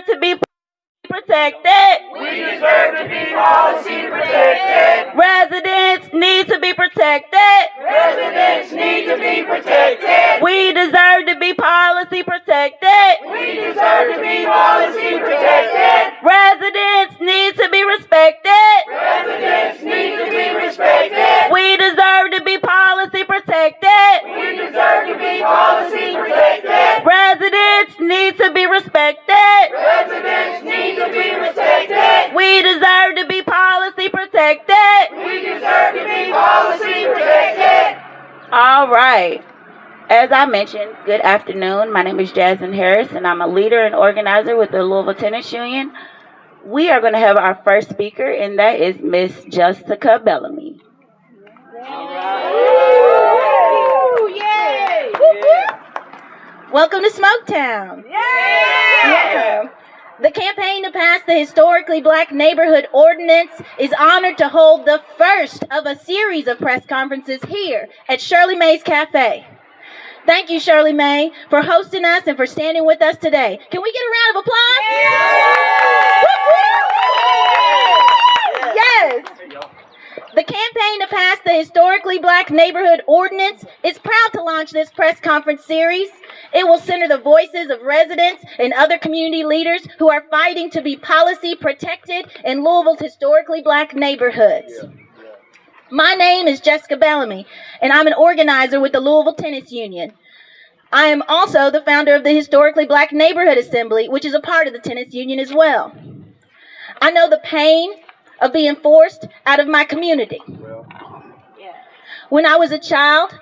to be protected. We deserve to be policy protected. Residents need to be protected. Residents need to be protected. We deserve to be policy protected. We deserve to be policy protected. Residents need to be respected. Residents need to be respected. We deserve to be policy protected. We deserve to be policy protected. Residents need to be respected. Residents need to be respected. We deserve to be policy protected. We deserve to be policy protected. All right. As I mentioned, good afternoon. My name is Jasmine Harris, and I'm a leader and organizer with the Louisville Tenants Union. We are going to have our first speaker, and that is Miss Jessica Bellamy. All right. Yay! Welcome to Smoketown. Yeah. The campaign to pass the historically black neighborhood ordinance is honored to hold the first of a series of press conferences here at Shirley May's Cafe. Thank you, Shirley May, for hosting us and for standing with us today. Can we get a round of applause? Yeah. Yes. The campaign to pass the historically black neighborhood ordinance is proud to launch this press conference series. It will center the voices of residents and other community leaders who are fighting to be policy protected in Louisville's historically black neighborhoods. My name is Jessica Bellamy, and I'm an organizer with the Louisville Tenants Union. I am also the founder of the Historically Black Neighborhood Assembly, which is a part of the Tenants Union as well. I know the pain of being forced out of my community. When I was a child,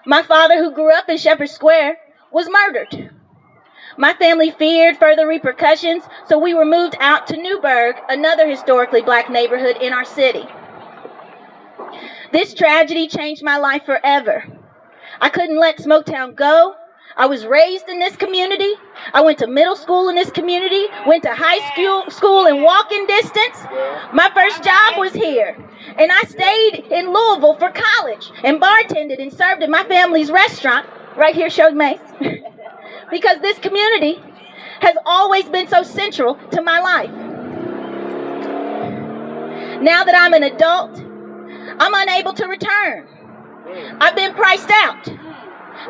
my father, who grew up in Shepherd Square, was murdered. My family feared further repercussions, so we were moved out to Newburgh, another historically black neighborhood in our city. This tragedy changed my life forever. I couldn't let Smoketown go. I was raised in this community. I went to middle school in this community, went to high school in walking distance. My first job was here. And I stayed in Louisville for college and bartended and served in my family's restaurant, right here, Shirley May's, because this community has always been so central to my life. Now that I'm an adult, I'm unable to return. I've been priced out.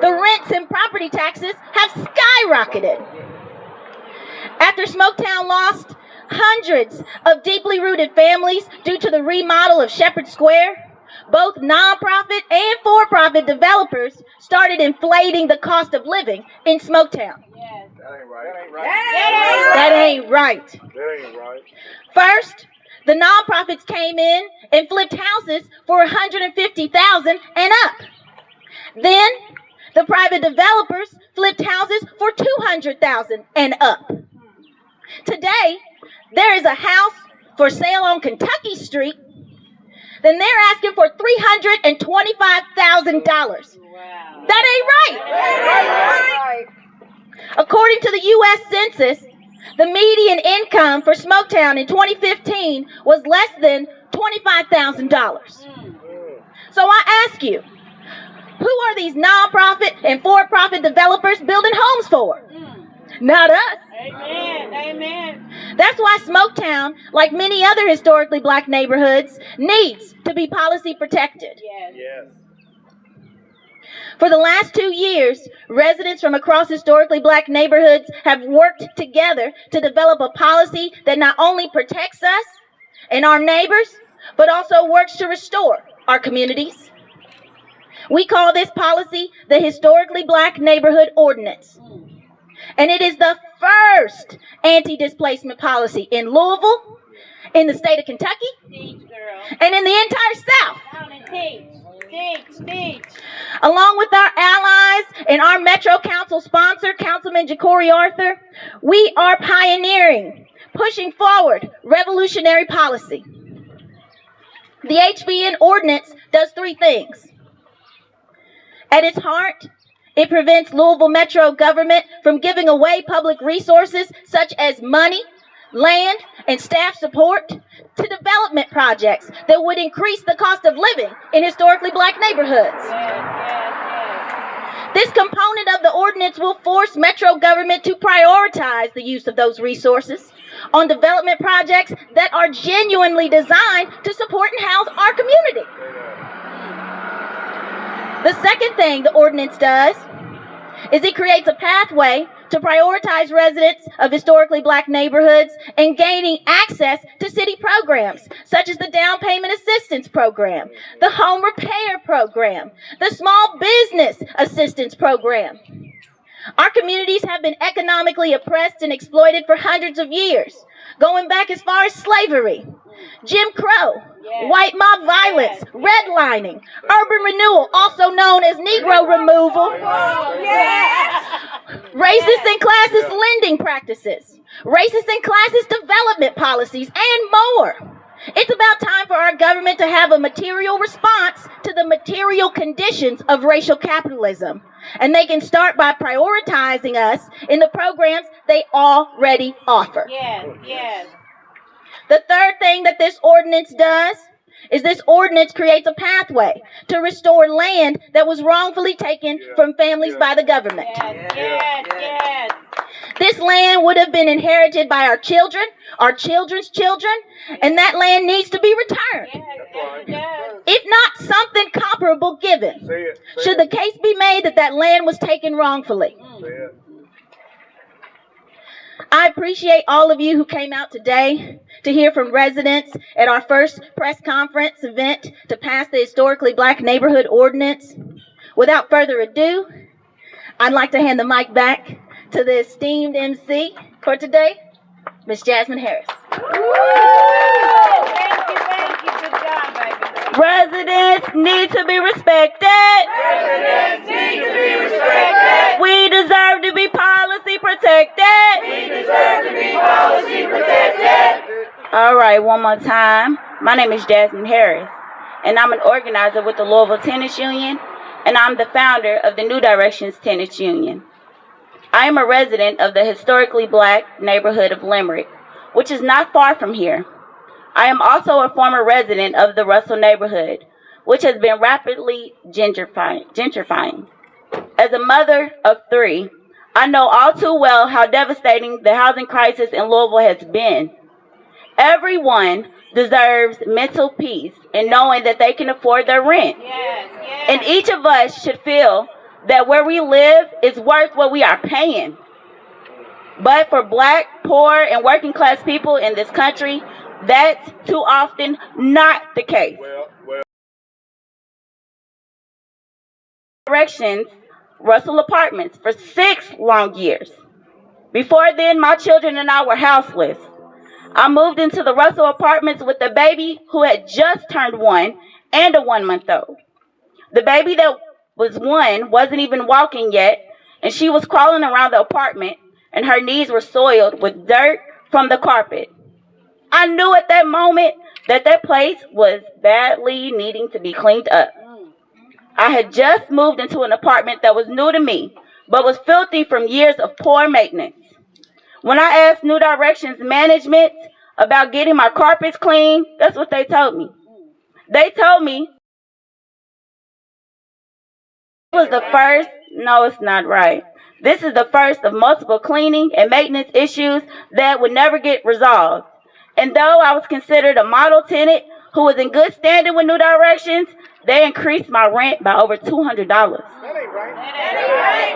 The rents and property taxes have skyrocketed. After Smoketown lost hundreds of deeply rooted families due to the remodel of Shepherd Square, both nonprofit and for-profit developers started inflating the cost of living in Smoketown. That ain't right. That ain't right. That ain't right. First, the nonprofits came in and flipped houses for $150,000 and up. Then, the private developers flipped houses for $200,000 and up. Today, there is a house for sale on Kentucky Street. Then they're asking for $325,000. Wow. That ain't right. According to the U.S. Census, the median income for Smoketown in 2015 was less than $25,000. So I ask you, who are these nonprofit and for-profit developers building homes for? Not us. Amen. Amen. That's why Smoketown, like many other historically black neighborhoods, needs to be policy protected. Yes. For the last 2 years, residents from across historically black neighborhoods have worked together to develop a policy that not only protects us and our neighbors, but also works to restore our communities. We call this policy the Historically Black Neighborhood Ordinance. And it is the first anti-displacement policy in Louisville, in the state of Kentucky, and in the entire South. Along with our allies and our Metro Council sponsor, Councilman Ja'Cory Arthur, we are pioneering, pushing forward revolutionary policy. The HBN Ordinance does 3 things. At its heart, it prevents Louisville Metro government from giving away public resources such as money, land, and staff support to development projects that would increase the cost of living in historically black neighborhoods. This component of the ordinance will force metro government to prioritize the use of those resources on development projects that are genuinely designed to support and house our community. The second thing the ordinance does is it creates a pathway to prioritize residents of historically black neighborhoods and gaining access to city programs such as the down payment assistance program, the home repair program, the small business assistance program. Our communities have been economically oppressed and exploited for hundreds of years, going back as far as slavery, Jim Crow, white mob violence, redlining, urban renewal, also known as Negro removal, racist and classist lending practices, racist and classist development policies, and more. It's about time for our government to have a material response to the material conditions of racial capitalism. And they can start by prioritizing us in the programs they already offer. Yes. The third thing that this ordinance does is this ordinance creates a pathway to restore land that was wrongfully taken from families by the government. Yes. This land would have been inherited by our children, our children's children, and that land needs to be returned. If not something comparable given, should the case be made that that land was taken wrongfully. I appreciate all of you who came out today to hear from residents at our first press conference event to pass the historically black neighborhood ordinance. Without further ado, I'd like to hand the mic back to the esteemed MC for today, Ms. Jasmine Harris. Thank you. Good job, baby. Residents need to be respected. Residents need to be respected. We deserve to be policy protected. We deserve to be policy protected. All right, one more time. My name is Jasmine Harris, and I'm an organizer with the Louisville Tenants Union, and I'm the founder of the New Directions Tenants Union. I am a resident of the historically black neighborhood of Limerick, which is not far from here. I am also a former resident of the Russell neighborhood, which has been rapidly gentrifying. As a mother of 3, I know all too well how devastating the housing crisis in Louisville has been. Everyone deserves mental peace in knowing that they can afford their rent. And each of us should feel that where we live is worth what we are paying. But for black, poor, and working class people in this country, that's too often not the case. Directions, Russell Apartments for 6 long years. Before then, my children and I were houseless. I moved into the Russell Apartments with a baby who had just turned 1 and a 1-month-old. The baby that was 1 wasn't even walking yet, and she was crawling around the apartment, and her knees were soiled with dirt from the carpet. I knew at that moment that that place was badly needing to be cleaned up. I had just moved into an apartment that was new to me, but was filthy from years of poor maintenance. When I asked New Directions management about getting my carpets clean, that's what they told me. They told me it was the first, no, it's not right. This is the first of multiple cleaning and maintenance issues that would never get resolved. And though I was considered a model tenant who was in good standing with New Directions, they increased my rent by over $200. That ain't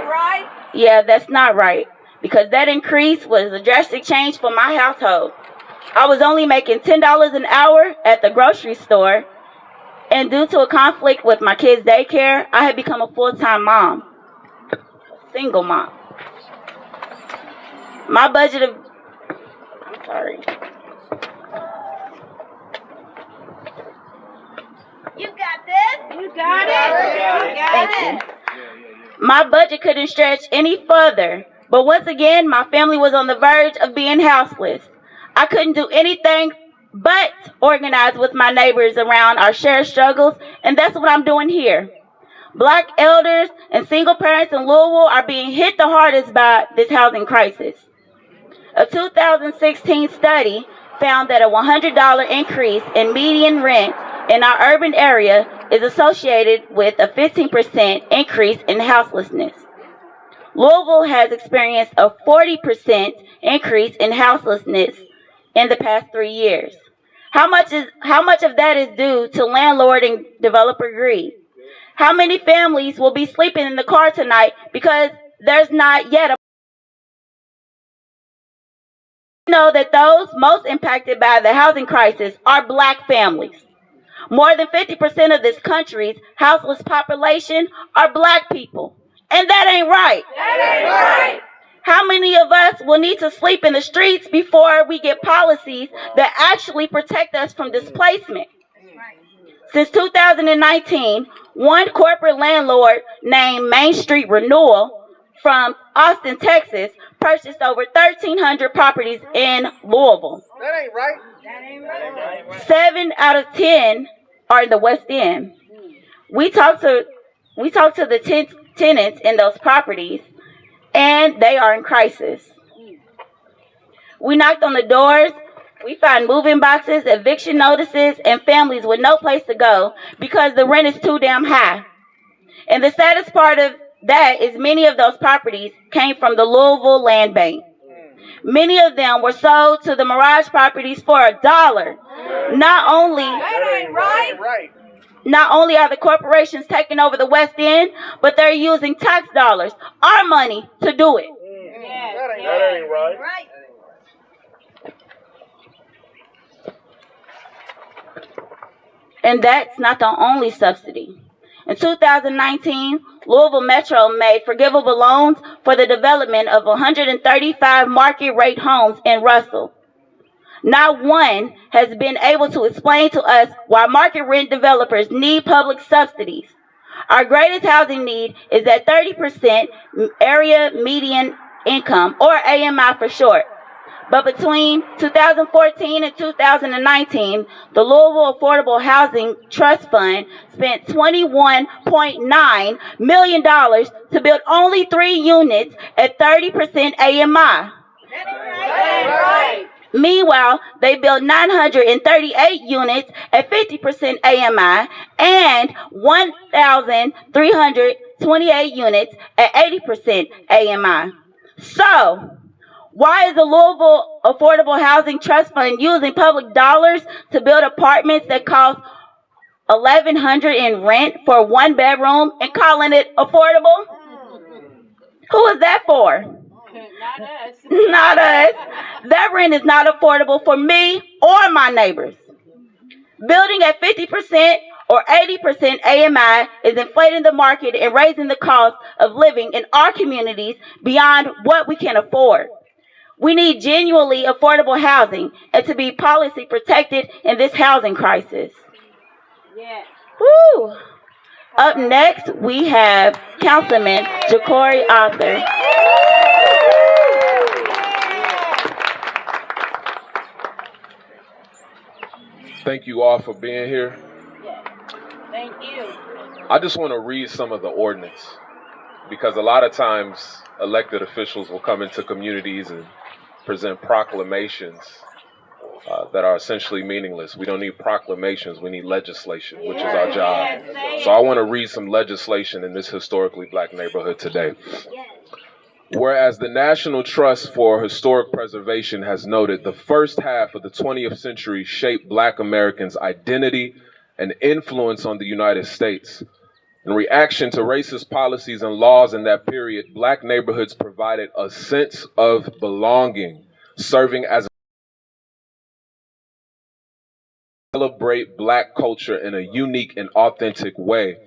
right. Yeah, that's not right, because that increase was a drastic change for my household. I was only making $10 an hour at the grocery store, and due to a conflict with my kids' daycare, I had become a full-time mom, a single mom. My budget of, I'm sorry. You got this? You got it. Thank you. My budget couldn't stretch any further, but once again, my family was on the verge of being houseless. I couldn't do anything but organize with my neighbors around our shared struggles, and that's what I'm doing here. Black elders and single parents in Louisville are being hit the hardest by this housing crisis. A 2016 study found that a $100 increase in median rent in our urban area is associated with a 15% increase in houselessness. Louisville has experienced a 40% increase in houselessness in the past 3 years. How much of that is due to landlord and developer greed? How many families will be sleeping in the car tonight because there's not yet a know that those most impacted by the housing crisis are black families. More than 50% of this country's houseless population are black people. And that ain't right. That ain't right. How many of us will need to sleep in the streets before we get policies that actually protect us from displacement? Since 2019, one corporate landlord named Main Street Renewal from Austin, Texas, purchased over 1,300 properties in Louisville. That ain't right. That ain't right. 7 out of 10 are in the West End. We talked to the tenants in those properties, and they are in crisis. We knocked on the doors. We found moving boxes, eviction notices, and families with no place to go because the rent is too damn high. And the saddest part of that is many of those properties came from the Louisville Land Bank. Many of them were sold to the Mirage properties for $1. Not only That ain't right. Not only are the corporations taking over the West End, but they're using tax dollars, our money, to do it. That ain't right. And that's not the only subsidy. In 2019, Louisville Metro made forgivable loans for the development of 135 market rate homes in Russell. Not one has been able to explain to us why market rent developers need public subsidies. Our greatest housing need is at 30% area median income, or AMI for short. But between 2014 and 2019, the Louisville Affordable Housing Trust Fund spent $21.9 million to build only 3 units at 30% AMI. That ain't right. Meanwhile, they built 938 units at 50% AMI and 1,328 units at 80% AMI. So, why is the Louisville Affordable Housing Trust Fund using public dollars to build apartments that cost $1,100 in rent for 1 bedroom and calling it affordable? Who is that for? Not us. Not us. That rent is not affordable for me or my neighbors. Building at 50% or 80% AMI is inflating the market and raising the cost of living in our communities beyond what we can afford. We need genuinely affordable housing and to be policy protected in this housing crisis. Yeah. Woo! Up next, we have Councilman Ja'Cory Arthur. Thank you all for being here. Thank you. I just want to read some of the ordinance because a lot of times elected officials will come into communities and present proclamations that are essentially meaningless. We don't need proclamations, we need legislation, which is our job. So I want to read some legislation in this historically black neighborhood today. Whereas the National Trust for Historic Preservation has noted the first half of the 20th century shaped black Americans' identity and influence on the United States. In reaction to racist policies and laws in that period, black neighborhoods provided a sense of belonging, serving as a celebrate black culture in a unique and authentic way.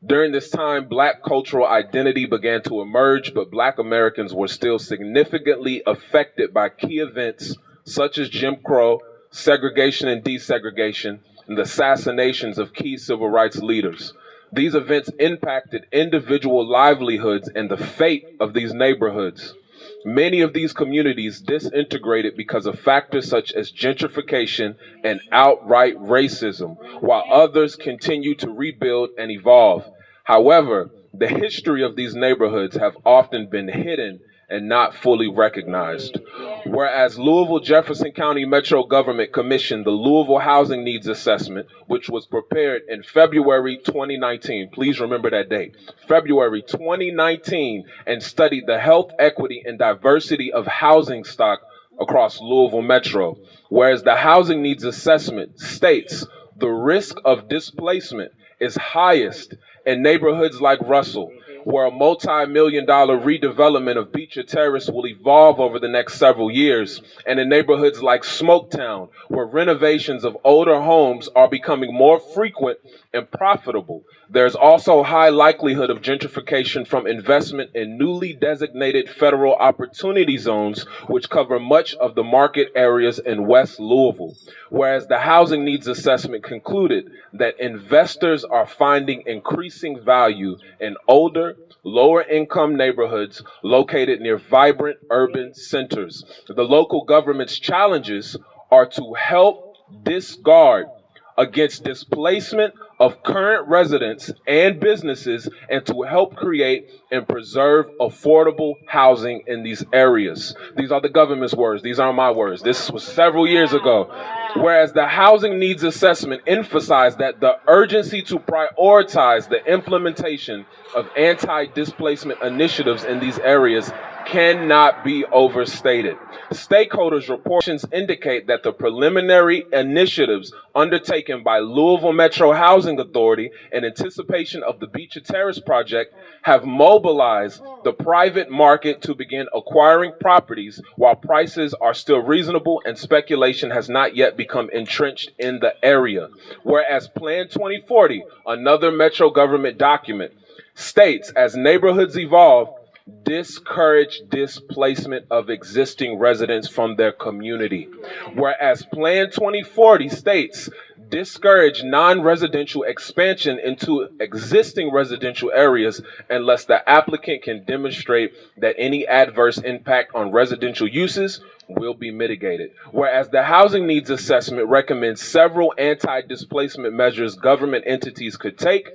During this time, black cultural identity began to emerge, but black Americans were still significantly affected by key events such as Jim Crow, segregation and desegregation, and the assassinations of key civil rights leaders. These events impacted individual livelihoods and the fate of these neighborhoods. Many of these communities disintegrated because of factors such as gentrification and outright racism, while others continue to rebuild and evolve. However, the history of these neighborhoods have often been hidden and not fully recognized. Whereas Louisville Jefferson County Metro Government commissioned the Louisville Housing Needs Assessment, which was prepared in February 2019. Please remember that date. February 2019, and studied the health, equity, and diversity of housing stock across Louisville Metro. Whereas the Housing Needs Assessment states the risk of displacement is highest in neighborhoods like Russell, where a multi-million-dollar redevelopment of Beecher Terrace will evolve over the next several years, and in neighborhoods like Smoketown, where renovations of older homes are becoming more frequent and profitable. There's also high likelihood of gentrification from investment in newly designated federal opportunity zones, which cover much of the market areas in West Louisville. Whereas the Housing Needs Assessment concluded that investors are finding increasing value in older, lower-income neighborhoods located near vibrant urban centers. The local government's challenges are to help disguard against displacement of current residents and businesses, and to help create and preserve affordable housing in these areas. These are the government's words. These aren't my words. This was several years ago. Whereas the Housing Needs Assessment emphasized that the urgency to prioritize the implementation of anti-displacement initiatives in these areas cannot be overstated. Stakeholders' reports indicate that the preliminary initiatives undertaken by Louisville Metro Housing Authority in anticipation of the Beecher Terrace project have mobilized the private market to begin acquiring properties while prices are still reasonable and speculation has not yet become entrenched in the area. Whereas Plan 2040, another Metro government document, states as neighborhoods evolve, discourage displacement of existing residents from their community. Whereas Plan 2040 states discourage non-residential expansion into existing residential areas unless the applicant can demonstrate that any adverse impact on residential uses will be mitigated. Whereas the Housing Needs Assessment recommends several anti-displacement measures government entities could take